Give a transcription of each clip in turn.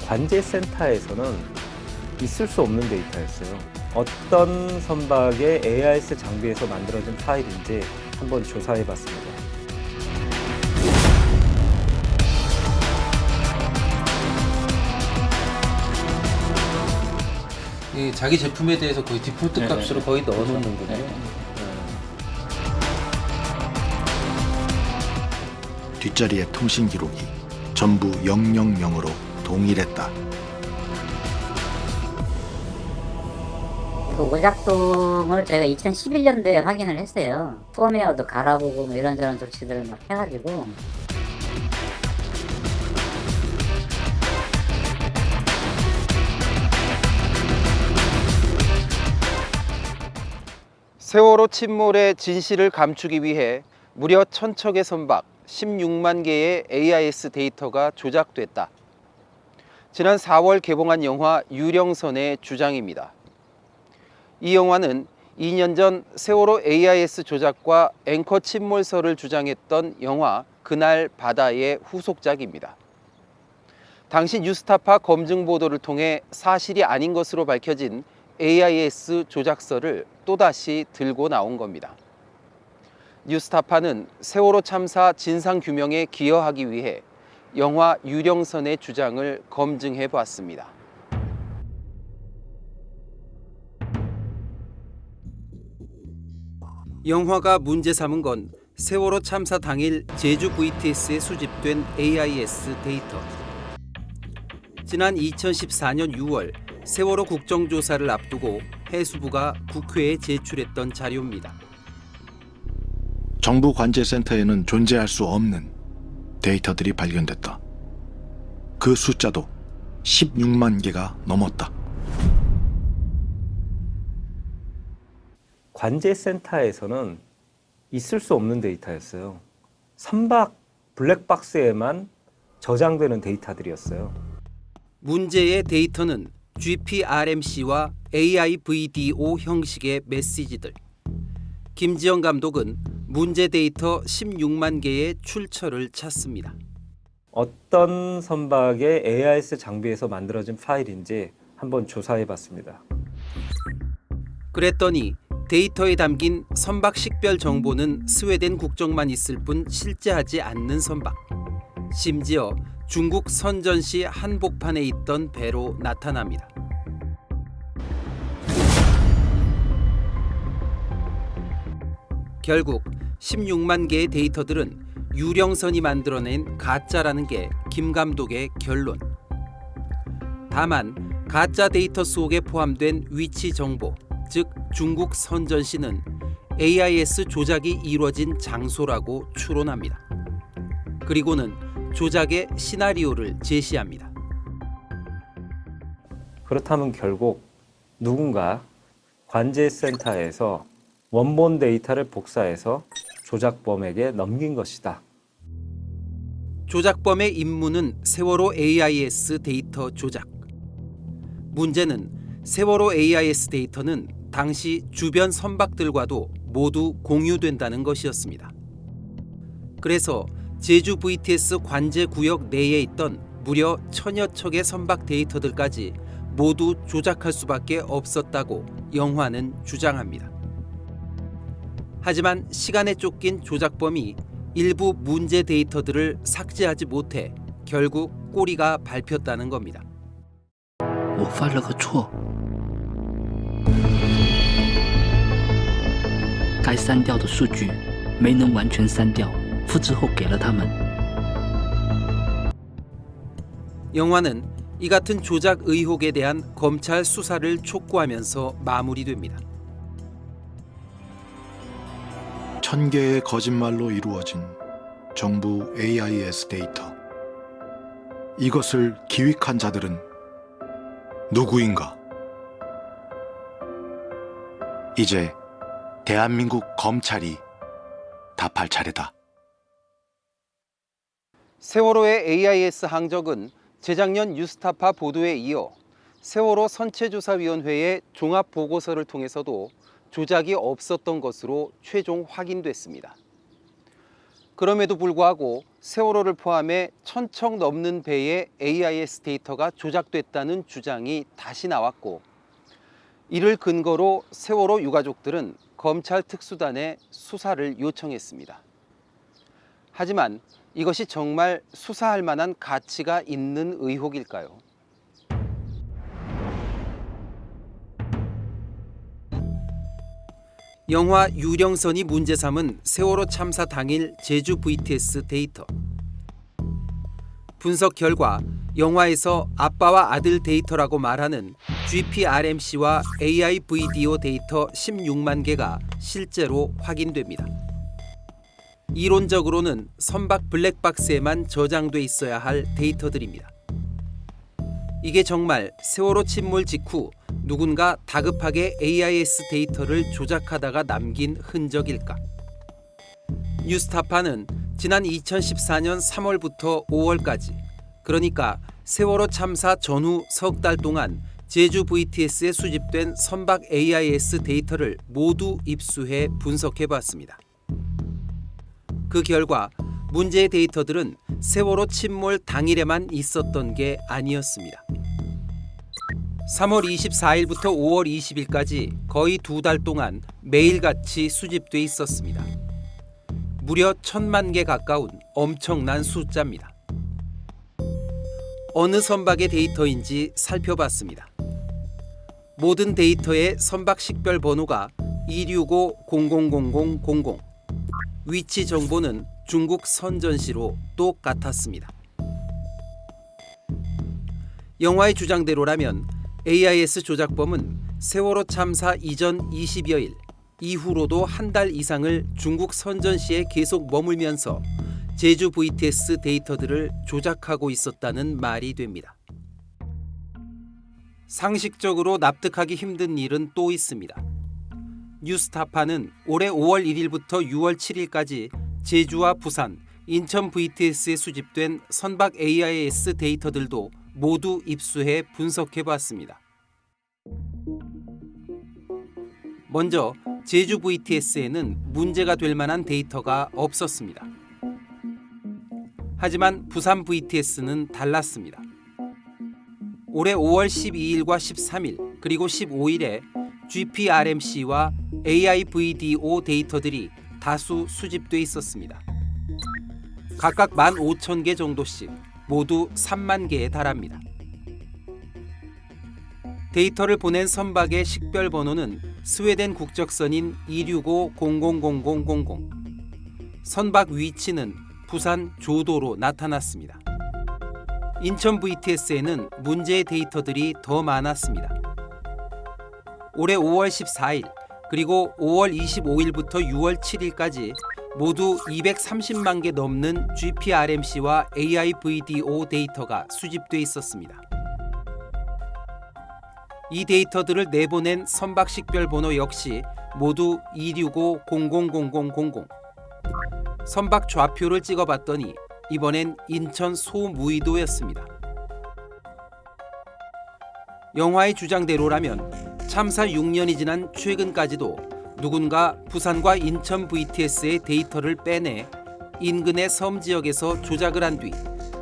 관제센터에서는 있을 수 없는 데이터였어요. 어떤 선박의 AIS 장비에서 만들어진 파일인지 한번 조사해 봤습니다. 자기 제품에 대해서 거의 디폴트 값으로 거의 넣어놓는군요. 뒷자리의 통신 기록이 전부 000으로 동일했다. 그 오작동을 저희가 2011년도에 확인을 했어요. 펌웨어도 갈아보고 뭐 이런저런 조치들을 막 해가지고. 세월호 침몰의 진실을 감추기 위해 무려 1000척의 선박 16만 개의 AIS 데이터가 조작됐다. 지난 4월 개봉한 영화 유령선의 주장입니다. 이 영화는 2년 전 세월호 AIS 조작과 앵커 침몰설을 주장했던 영화 그날 바다의 후속작입니다. 당시 뉴스타파 검증 보도를 통해 사실이 아닌 것으로 밝혀진 AIS 조작설을 또다시 들고 나온 겁니다. 뉴스타파는 세월호 참사 진상규명에 기여하기 위해 영화 유령선의 주장을 검증해 보았습니다. 영화가 문제 삼은 건 세월호 참사 당일 제주 VTS에 수집된 AIS 데이터. 지난 2014년 6월 세월호 국정조사를 앞두고 해수부가 국회에 제출했던 자료입니다. 정부 관제센터에는 존재할 수 없는 데이터들이 발견됐다. 그 숫자도 16만 개가 넘었다. 관제센터에서는 있을 수 없는 데이터였어요. 선박 블랙박스에만 저장되는 데이터들이었어요. 문제의 데이터는 GPRMC와 AIVDO 형식의 메시지들. 김지영 감독은 문제 데이터 16만 개의 출처를 찾습니다. 어떤 선박의 AIS 장비에서 만들어진 파일인지 한번 조사해 봤습니다. 그랬더니 데이터에 담긴 선박 식별 정보는 스웨덴 국적만 있을 뿐 실제하지 않는 선박. 심지어 중국 선전시 한복판에 있던 배로 나타납니다. 결국 16만 개의 데이터들은 유령선이 만들어낸 가짜라는 게 김 감독의 결론. 다만 가짜 데이터 속에 포함된 위치 정보, 즉 중국 선전시는 AIS 조작이 이루어진 장소라고 추론합니다. 그리고는 조작의 시나리오를 제시합니다. 그렇다면 결국 누군가 관제센터에서 원본 데이터를 복사해서 조작범에게 넘긴 것이다. 조작범의 임무는 세월호 AIS 데이터 조작. 문제는 세월호 AIS 데이터는 당시 주변 선박들과도 모두 공유된다는 것이었습니다. 그래서 제주 VTS 관제 구역 내에 있던 무려 1000여 척의 선박 데이터들까지 모두 조작할 수밖에 없었다고 영화는 주장합니다. 하지만 시간에 쫓긴 조작범이 일부 문제 데이터들을 삭제하지 못해 결국 꼬리가 밟혔다는 겁니다. 我犯了个错，该删掉的数据没能完全删掉，复制后给了他们。 영화는 이 같은 조작 의혹에 대한 검찰 수사를 촉구하면서 마무리됩니다. 1000개의 거짓말로 이루어진 정부 AIS 데이터. 이것을 기획한 자들은 누구인가? 이제 대한민국 검찰이 답할 차례다. 세월호의 AIS 항적은 재작년 뉴스타파 보도에 이어 세월호 선체조사위원회의 종합보고서를 통해서도 조작이 없었던 것으로 최종 확인됐습니다. 그럼에도 불구하고 세월호를 포함해 1000척 넘는 배의 AIS 데이터가 조작됐다는 주장이 다시 나왔고, 이를 근거로 세월호 유가족들은 검찰 특수단에 수사를 요청했습니다. 하지만 이것이 정말 수사할 만한 가치가 있는 의혹일까요? 영화 유령선이 문제 삼은 세월호 참사 당일 제주 VTS 데이터. 분석 결과 영화에서 아빠와 아들 데이터라고 말하는 GPRMC와 AIVDO 데이터 16만 개가 실제로 확인됩니다. 이론적으로는 선박 블랙박스에만 저장돼 있어야 할 데이터들입니다. 이게 정말 세월호 침몰 직후 누군가 다급하게 AIS 데이터를 조작하다가 남긴 흔적일까? 뉴스타파는 지난 2014년 3월부터 5월까지, 그러니까 세월호 참사 전후 석 달 동안 제주 VTS에 수집된 선박 AIS 데이터를 모두 입수해 분석해봤습니다. 그 결과 문제의 데이터들은 세월호 침몰 당일에만 있었던 게 아니었습니다. 3월 24일부터 5월 20일까지 거의 2달 동안 매일같이 수집돼 있었습니다. 무려 1000만 개 가까운 엄청난 숫자입니다. 어느 선박의 데이터인지 살펴봤습니다. 모든 데이터의 선박 식별 번호가 265-000000, 위치 정보는 중국 선전시로 똑같았습니다. 영화의 주장대로라면 AIS 조작범은 세월호 참사 이전 20여일, 이후로도 한 달 이상을 중국 선전시에 계속 머물면서 제주 VTS 데이터들을 조작하고 있었다는 말이 됩니다. 상식적으로 납득하기 힘든 일은 또 있습니다. 뉴스타파는 올해 5월 1일부터 6월 7일까지 제주와 부산, 인천 VTS에 수집된 선박 AIS 데이터들도 모두 입수해 분석해봤습니다. 먼저 제주 VTS에는 문제가 될 만한 데이터가 없었습니다. 하지만 부산 VTS는 달랐습니다. 올해 5월 12일과 13일 그리고 15일에 GPRMC와 AIVDO 데이터들이 다수 수집돼 있었습니다. 각각 15,000개 정도씩 모두 3만 개에 달합니다. 데이터를 보낸 선박의 식별 번호는 스웨덴 국적선인 265-000000, 선박 위치는 부산 조도로 나타났습니다. 인천 VTS에는 문제의 데이터들이 더 많았습니다. 올해 5월 14일 그리고 5월 25일부터 6월 7일까지 모두 230만 개 넘는 GPRMC와 AIVDO 데이터가 수집돼 있었습니다. 이 데이터들을 내보낸 선박 식별 번호 역시 모두 265-000000. 선박 좌표를 찍어봤더니 이번엔 인천 소무이도였습니다. 영화의 주장대로라면 참사 6년이 지난 최근까지도 누군가 부산과 인천 VTS의 데이터를 빼내 인근의 섬 지역에서 조작을 한 뒤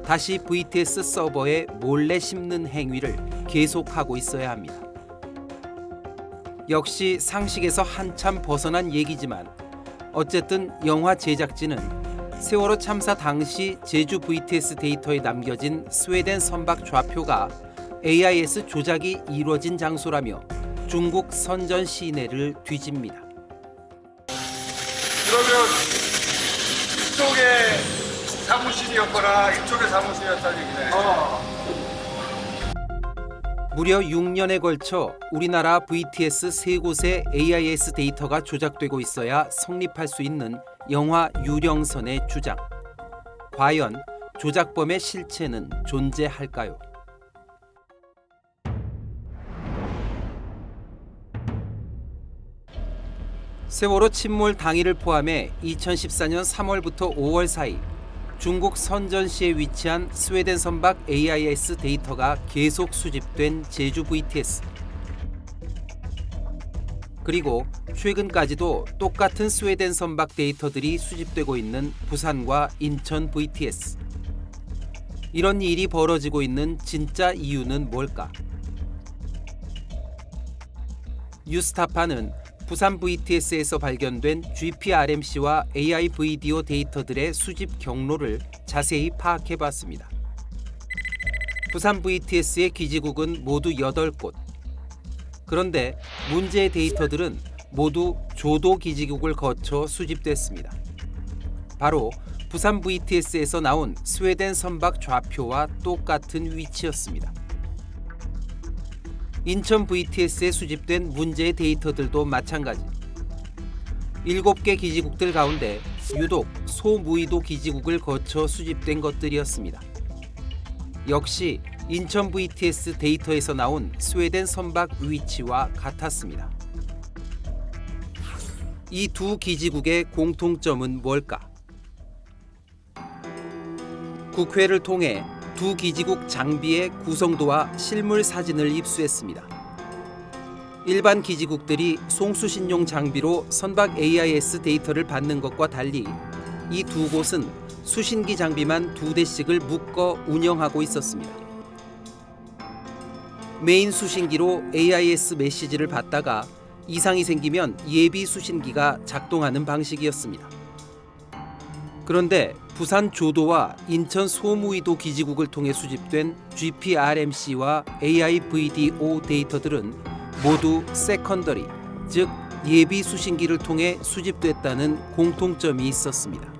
다시 VTS 서버에 몰래 심는 행위를 계속하고 있어야 합니다. 역시 상식에서 한참 벗어난 얘기지만 어쨌든 영화 제작진은 세월호 참사 당시 제주 VTS 데이터에 남겨진 스웨덴 선박 좌표가 AIS 조작이 이루어진 장소라며 중국 선전 시내를 뒤집니다. 그러면 이쪽에 사무실이었거나 이쪽에 사무실이었다는 얘기네. 무려 6년에 걸쳐 우리나라 VTS 3곳의 AIS 데이터가 조작되고 있어야 성립할 수 있는 영화 유령선의 주장. 과연 조작범의 실체는 존재할까요? 세월호 침몰 당일을 포함해 2014년 3월부터 5월 사이 중국 선전시에 위치한 스웨덴 선박 AIS 데이터가 계속 수집된 제주 VTS. 그리고 최근까지도 똑같은 스웨덴 선박 데이터들이 수집되고 있는 부산과 인천 VTS. 이런 일이 벌어지고 있는 진짜 이유는 뭘까? 뉴스타파는 부산 VTS에서 발견된 GPRMC와 AIVDO 데이터들의 수집 경로를 자세히 파악해봤습니다. 부산 VTS의 기지국은 모두 8곳. 그런데 문제의 데이터들은 모두 조도 기지국을 거쳐 수집됐습니다. 바로 부산 VTS에서 나온 스웨덴 선박 좌표와 똑같은 위치였습니다. 인천 VTS에 수집된 문제의 데이터들도 마찬가지. 7개 기지국들 가운데 유독 소무의도 기지국을 거쳐 수집된 것들이었습니다. 역시 인천 VTS 데이터에서 나온 스웨덴 선박 위치와 같았습니다. 이 두 기지국의 공통점은 뭘까? 국회를 통해 두 기지국 장비의 구성도와 실물 사진을 입수했습니다. 일반 기지국들이 송수신용 장비로 선박 AIS 데이터를 받는 것과 달리 이 두 곳은 수신기 장비만 2대씩을 묶어 운영하고 있었습니다. 메인 수신기로 AIS 메시지를 받다가 이상이 생기면 예비 수신기가 작동하는 방식이었습니다. 그런데 부산 조도와 인천 소무의도 기지국을 통해 수집된 GPRMC와 AIVDO 데이터들은 모두 세컨더리, 즉 예비 수신기를 통해 수집됐다는 공통점이 있었습니다.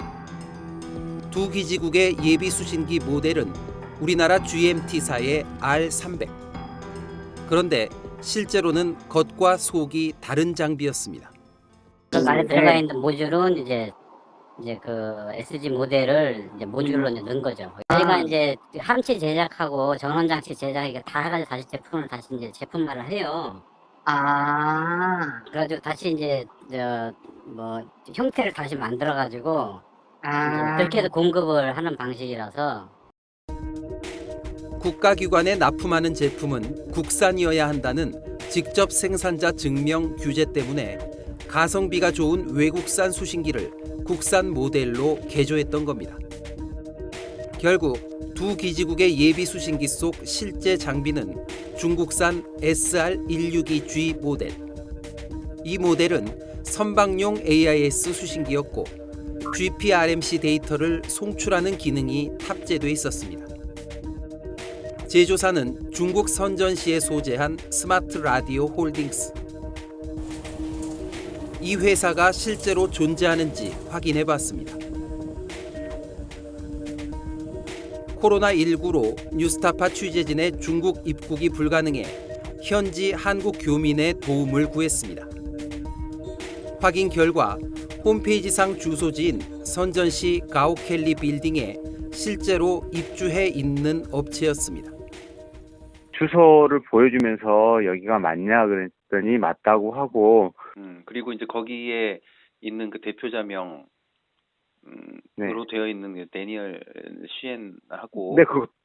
두 기지국의 예비 수신기 모델은 우리나라 GMT사의 R300. 그런데 실제로는 겉과 속이 다른 장비였습니다. 그 안에 들어가 있는 모듈은 이제 그 SG 모델을 이제 모듈로 이제 넣은 거죠. 저희가 이제 함체 제작하고 전원 장치 제작 이게 다 해가지고 다시 제품을 다시 이제 제품화를 해요. 그래가지고 다시 이제 뭐 형태를 다시 만들어가지고 그렇게 해서 공급을 하는 방식이라서. 국가기관에 납품하는 제품은 국산이어야 한다는 직접 생산자 증명 규제 때문에 가성비가 좋은 외국산 수신기를 국산 모델로 개조했던 겁니다. 결국 두 기지국의 예비 수신기 속 실제 장비는 중국산 SR162G 모델. 이 모델은 선박용 AIS 수신기였고 GPRMC 데이터를 송출하는 기능이 탑재돼 있었습니다. 제조사는 중국 선전시에 소재한 스마트 라디오 홀딩스. 이 회사가 실제로 존재하는지 확인해봤습니다. 코로나19로 뉴스타파 취재진의 중국 입국이 불가능해 현지 한국 교민의 도움을 구했습니다. 확인 결과 홈페이지상 주소지인 선전시 가오켈리 빌딩에 실제로 입주해 있는 업체였습니다. 주소를 보여주면서 여기가 맞냐 그랬더니 맞다고 하고 그리고 이제 거기에 있는 그 대표자명 으로 되어 있는 그 데니얼 쉬엔하고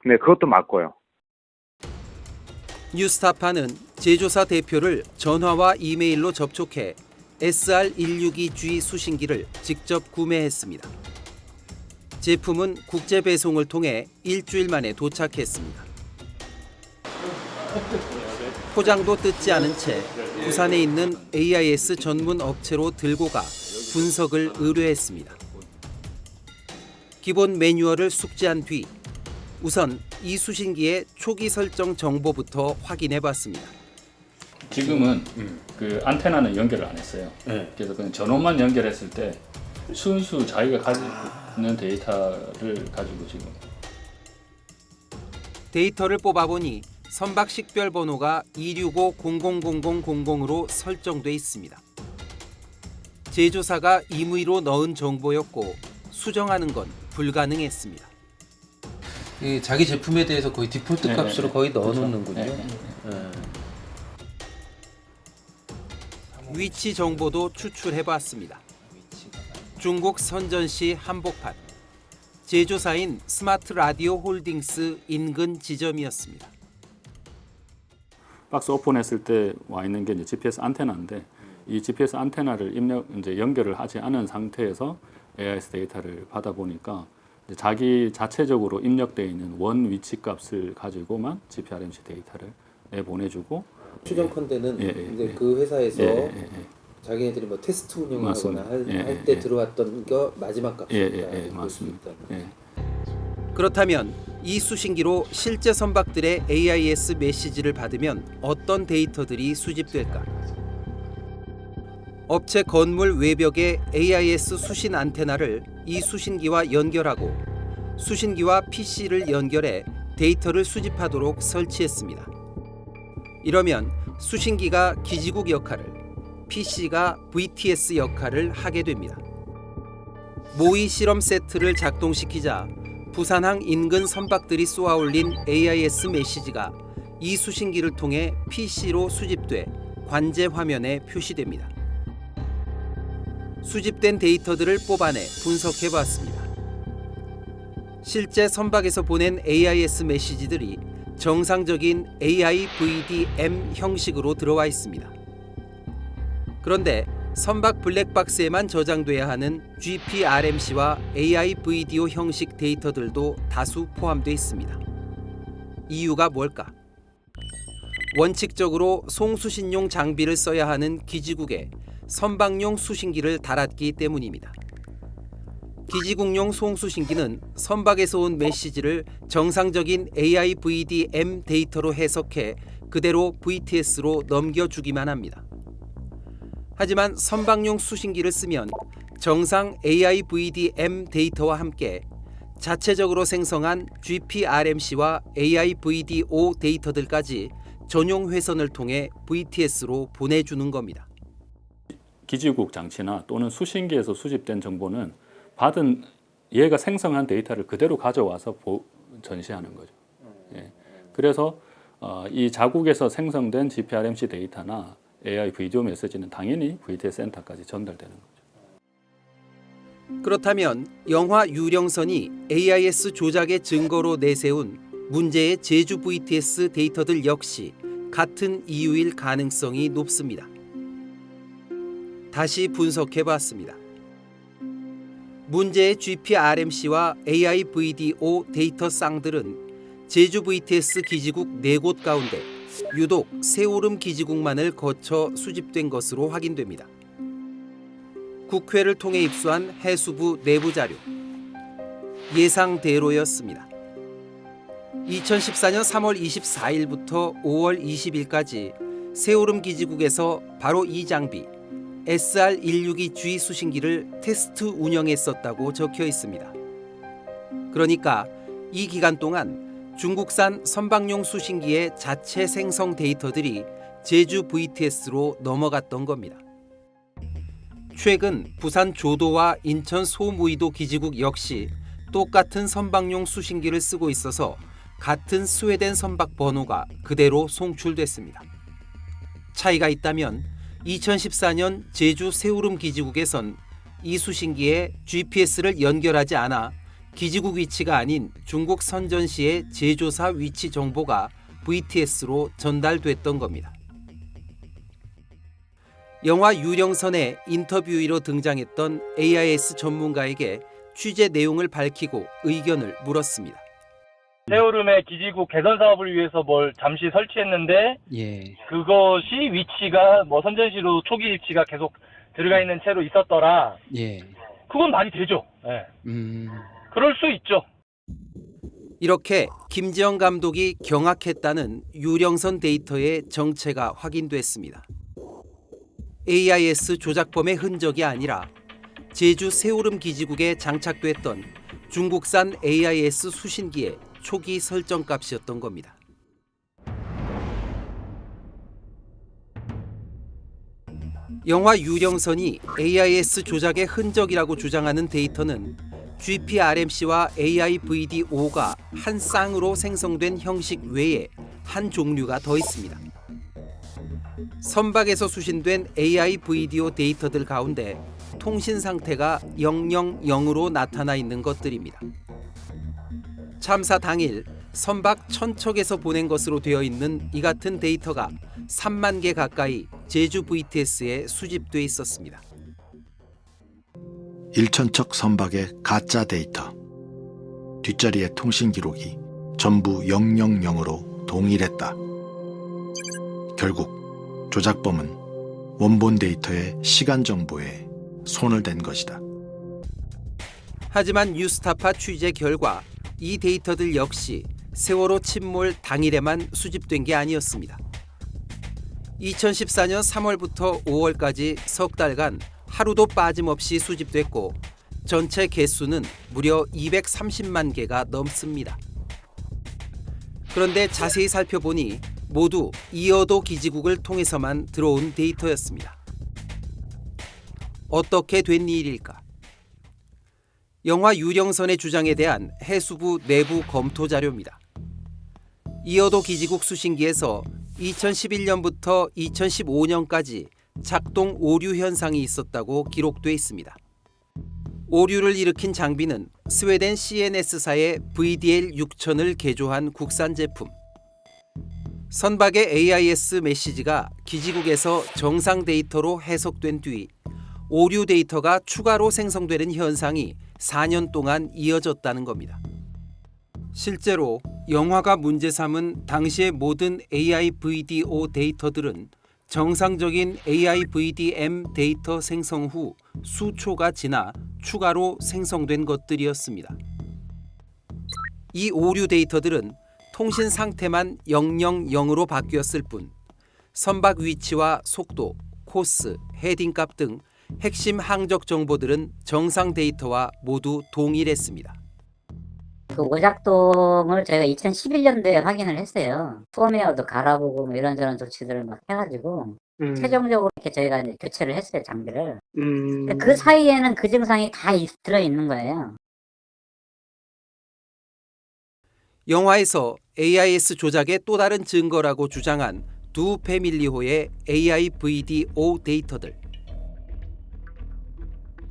그것도 맞고요. 뉴스타파는 제조사 대표를 전화와 이메일로 접촉해 SR162G 수신기를 직접 구매했습니다. 제품은 국제 배송을 통해 일주일 만에 도착했습니다. 포장도 뜯지 않은 채 부산에 있는 AIS 전문 업체로 들고 가 분석을 의뢰했습니다. 기본 매뉴얼을 숙지한 뒤 우선 이 수신기의 초기 설정 정보부터 확인해봤습니다. 지금은 그 안테나는 연결을 안 했어요. 그래서 그냥 전원만 연결했을 때 순수 자기가 가지고 있는 데이터를 가지고 지금 데이터를 뽑아보니 선박 식별 번호가 2650000으로 설정돼 있습니다. 제조사가 임의로 넣은 정보였고 수정하는 건 불가능했습니다. 자기 제품에 대해서 거의 디폴트 값으로 거의 넣어놓는군요. 위치 정보도 추출해봤습니다. 중국 선전시 한복판, 제조사인 스마트 라디오 홀딩스 인근 지점이었습니다. 박스 오픈했을 때 와 있는 게 이제 GPS 안테나인데 이 GPS 안테나를 이제 연결을 하지 않은 상태에서 AIS 데이터를 받아 보니까 자기 자체적으로 입력되어 있는 원 위치 값을 가지고만 GPRMC 데이터를 내보내주고 추정컨대는 예. 그 회사에서 예. 자기네들이 뭐 테스트 운영하거나 맞습니다. 할 때 들어왔던 거 마지막 값입니다. 예, 맞습니다. 예. 그렇다면 이 수신기로 실제 선박들의 AIS 메시지를 받으면 어떤 데이터들이 수집될까? 업체 건물 외벽에 AIS 수신 안테나를 이 수신기와 연결하고 수신기와 PC를 연결해 데이터를 수집하도록 설치했습니다. 이러면 수신기가 기지국 역할을, PC가 VTS 역할을 하게 됩니다. 모의 실험 세트를 작동시키자 부산항 인근 선박들이 쏘아올린 AIS 메시지가 이 수신기를 통해 PC로 수집돼 관제 화면에 표시됩니다. 수집된 데이터들을 뽑아내 분석해 봤습니다. 실제 선박에서 보낸 AIS 메시지들이 정상적인 AIVDM 형식으로 들어와 있습니다. 그런데 선박 블랙박스에만 저장돼야 하는 GPRMC와 AIVDO 형식 데이터들도 다수 포함되어 있습니다. 이유가 뭘까? 원칙적으로 송수신용 장비를 써야 하는 기지국에 선박용 수신기를 달았기 때문입니다. 기지국용 송수신기는 선박에서 온 메시지를 정상적인 AIVDM 데이터로 해석해 그대로 VTS로 넘겨주기만 합니다. 하지만 선박용 수신기를 쓰면 정상 AIVDM 데이터와 함께 자체적으로 생성한 GPRMC와 AIVDO 데이터들까지 전용 회선을 통해 VTS로 보내주는 겁니다. 기지국 장치나 또는 수신기에서 수집된 정보는 받은 얘가 생성한 데이터를 그대로 가져와서 전시하는 거죠. 예. 그래서 이 자국에서 생성된 GPRMC 데이터나 AIVDO 메시지는 당연히 VTS 센터까지 전달되는 거죠. 그렇다면 영화 유령선이 AIS 조작의 증거로 내세운 문제의 제주 VTS 데이터들 역시 같은 이유일 가능성이 높습니다. 다시 분석해 봤습니다. 문제의 GPRMC와 AIVDO 데이터 쌍들은 제주 VTS 기지국 4곳 가운데 유독 새오름 기지국만을 거쳐 수집된 것으로 확인됩니다. 국회를 통해 입수한 해수부 내부 자료. 예상대로였습니다. 2014년 3월 24일부터 5월 20일까지 새오름 기지국에서 바로 이 장비 SR162G 수신기를 테스트 운영했었다고 적혀 있습니다. 그러니까 이 기간 동안 중국산 선박용 수신기의 자체 생성 데이터들이 제주 VTS로 넘어갔던 겁니다. 최근 부산 조도와 인천 소무이도 기지국 역시 똑같은 선박용 수신기를 쓰고 있어서 같은 스웨덴 선박 번호가 그대로 송출됐습니다. 차이가 있다면 2014년 제주 새오름 기지국에선 이 수신기에 GPS를 연결하지 않아 기지국 위치가 아닌 중국 선전시의 제조사 위치 정보가 VTS로 전달됐던 겁니다. 영화 유령선의 인터뷰로 등장했던 AIS 전문가에게 취재 내용을 밝히고 의견을 물었습니다. 새오름의 기지국 개선 사업을 위해서 뭘 잠시 설치했는데 그것이 위치가 뭐 선전시로 초기 위치가 계속 들어가 있는 채로 있었더라. 그건 말이 되죠. 그럴 수 있죠. 이렇게 김지영 감독이 경악했다는 유령선 데이터의 정체가 확인됐습니다. AIS 조작범의 흔적이 아니라 제주 새오름 기지국에 장착됐던 중국산 AIS 수신기의 초기 설정값이었던 겁니다. 영화 유령선이 AIS 조작의 흔적이라고 주장하는 데이터는 GPRMC와 AIVDO가 한 쌍으로 생성된 형식 외에 한 종류가 더 있습니다. 선박에서 수신된 AIVDO 데이터들 가운데 통신 상태가 000으로 나타나 있는 것들입니다. 참사 당일 선박 천척에서 보낸 것으로 되어 있는 이 같은 데이터가 3만 개 가까이 제주 VTS에 수집돼 있었습니다. 1,000척 선박의 가짜 데이터. 뒷자리의 통신 기록이 전부 000으로 동일했다. 결국 조작범은 원본 데이터의 시간 정보에 손을 댄 것이다. 하지만 뉴스타파 취재 결과 이 데이터들 역시 세월호 침몰 당일에만 수집된 게 아니었습니다. 2014년 3월부터 5월까지 석 달간 하루도 빠짐없이 수집됐고 전체 개수는 무려 230만 개가 넘습니다. 그런데 자세히 살펴보니 모두 이어도 기지국을 통해서만 들어온 데이터였습니다. 어떻게 된 일일까? 영화 유령선의 주장에 대한 해수부 내부 검토 자료입니다. 이어도 기지국 수신기에서 2011년부터 2015년까지 작동 오류 현상이 있었다고 기록돼 있습니다. 오류를 일으킨 장비는 스웨덴 CNS사의 VDL6000을 개조한 국산 제품. 선박의 AIS 메시지가 기지국에서 정상 데이터로 해석된 뒤 오류 데이터가 추가로 생성되는 현상이 4년 동안 이어졌다는 겁니다. 실제로 영화가 문제 삼은 당시의 모든 AIVDO 데이터들은 정상적인 AIVDM 데이터 생성 후 수초가 지나 추가로 생성된 것들이었습니다. 이 오류 데이터들은 통신 상태만 000으로 바뀌었을 뿐 선박 위치와 속도, 코스, 헤딩값 등 핵심 항적 정보들은 정상 데이터와 모두 동일했습니다. 그 오작동을 저희가 2011년도에 확인을 했어요. 펌웨어도 갈아보고 뭐 이런저런 조치들을 막 해가지고 최종적으로 이렇게 저희가 이제 교체를 했어요, 장비를. 근데 그 사이에는 그 증상이 다 들어있는 거예요. 영화에서 AIS 조작의 또 다른 증거라고 주장한 두 패밀리호의 AIVDO 데이터들.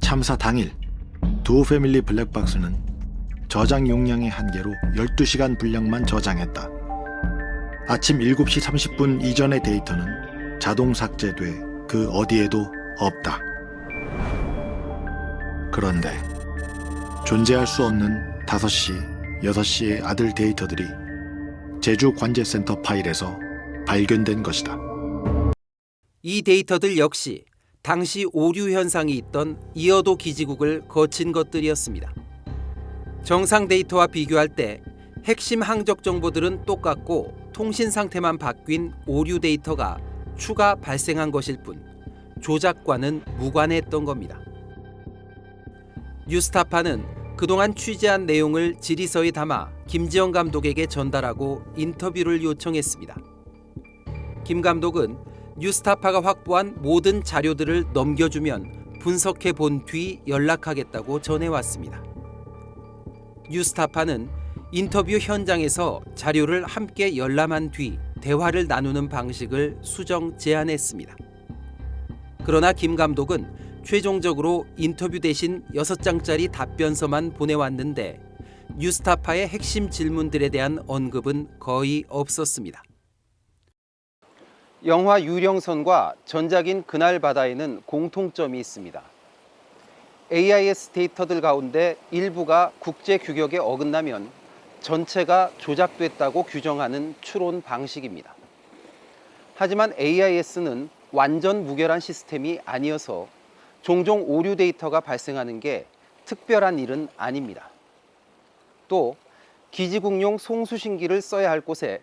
참사 당일 두 패밀리 블랙박스는 저장 용량의 한계로 12시간 분량만 저장했다. 아침 7시 30분 이전의 데이터는 자동 삭제돼 그 어디에도 없다. 그런데 존재할 수 없는 5시, 6시의 아들 데이터들이 제주 관제센터 파일에서 발견된 것이다. 이 데이터들 역시 당시 오류 현상이 있던 이어도 기지국을 거친 것들이었습니다. 정상 데이터와 비교할 때 핵심 항적 정보들은 똑같고 통신 상태만 바뀐 오류 데이터가 추가 발생한 것일 뿐 조작과는 무관했던 겁니다. 뉴스타파는 그동안 취재한 내용을 질의서에 담아 김지영 감독에게 전달하고 인터뷰를 요청했습니다. 김 감독은 뉴스타파가 확보한 모든 자료들을 넘겨주면 분석해 본 뒤 연락하겠다고 전해왔습니다. 뉴스타파는 인터뷰 현장에서 자료를 함께 열람한 뒤 대화를 나누는 방식을 수정 제안했습니다. 그러나 김 감독은 최종적으로 인터뷰 대신 6장짜리 답변서만 보내왔는데 뉴스타파의 핵심 질문들에 대한 언급은 거의 없었습니다. 영화 유령선과 전작인 그날 바다에는 공통점이 있습니다. AIS 데이터들 가운데 일부가 국제 규격에 어긋나면 전체가 조작됐다고 규정하는 추론 방식입니다. 하지만 AIS는 완전 무결한 시스템이 아니어서 종종 오류 데이터가 발생하는 게 특별한 일은 아닙니다. 또 기지국용 송수신기를 써야 할 곳에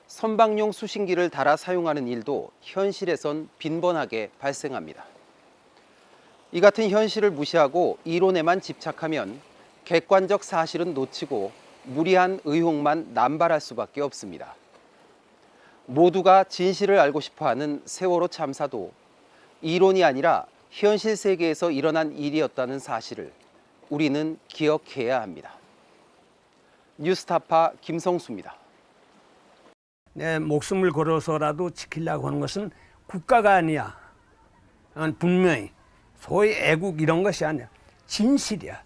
선박용 수신기를 달아 사용하는 일도 현실에선 빈번하게 발생합니다. 이 같은 현실을 무시하고 이론에만 집착하면 객관적 사실은 놓치고 무리한 의혹만 남발할 수밖에 없습니다. 모두가 진실을 알고 싶어하는 세월호 참사도 이론이 아니라 현실 세계에서 일어난 일이었다는 사실을 우리는 기억해야 합니다. 뉴스타파 김성수입니다. 내 목숨을 걸어서라도 지키려고 하는 것은 국가가 아니야. 분명히 소위 애국 이런 것이 아니야. 진실이야.